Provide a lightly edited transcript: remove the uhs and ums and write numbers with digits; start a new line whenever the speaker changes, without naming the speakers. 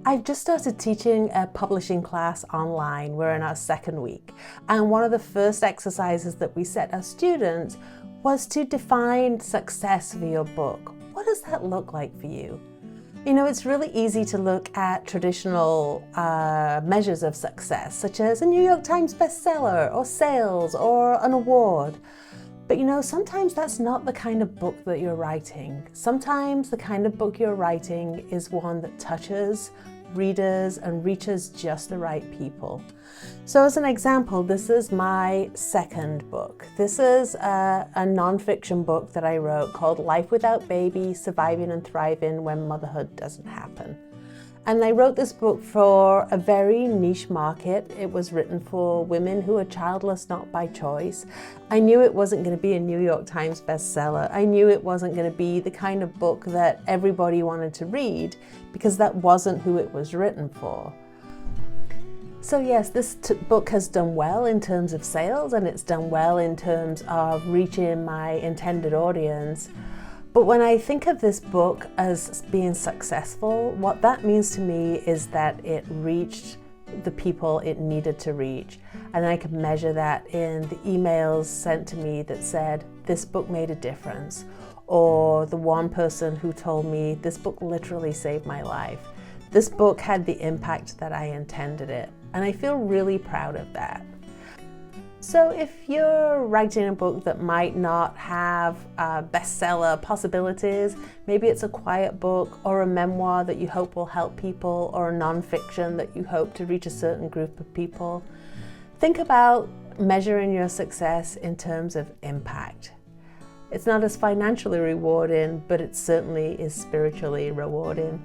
I've just started teaching a publishing class online. We're in our second week. And one of the first exercises that we set our students was to define success for your book. What does that look like for you? You know, it's really easy to look at traditional measures of success, such as a New York Times bestseller, or sales, or an award. But you know, sometimes that's not the kind of book that you're writing. Sometimes the kind of book you're writing is one that touches readers and reaches just the right people. So as an example, this is my second book. This is a non-fiction book that I wrote called Life Without Baby: Surviving and Thriving When Motherhood Doesn't Happen. And I wrote this book for a very niche market. It was written for women who are childless not by choice. I knew it wasn't going to be a New York Times bestseller. I knew it wasn't going to be the kind of book that everybody wanted to read, because that wasn't who it was written for. So yes, this book has done well in terms of sales, and it's done well in terms of reaching my intended audience. But when I think of this book as being successful, what that means to me is that it reached the people it needed to reach. And I can measure that in the emails sent to me that said, this book made a difference. Or the one person who told me, this book literally saved my life. This book had the impact that I intended it. And I feel really proud of that. So if you're writing a book that might not have bestseller possibilities, maybe it's a quiet book or a memoir that you hope will help people, or a non-fiction that you hope to reach a certain group of people, think about measuring your success in terms of impact. It's not as financially rewarding, but it certainly is spiritually rewarding.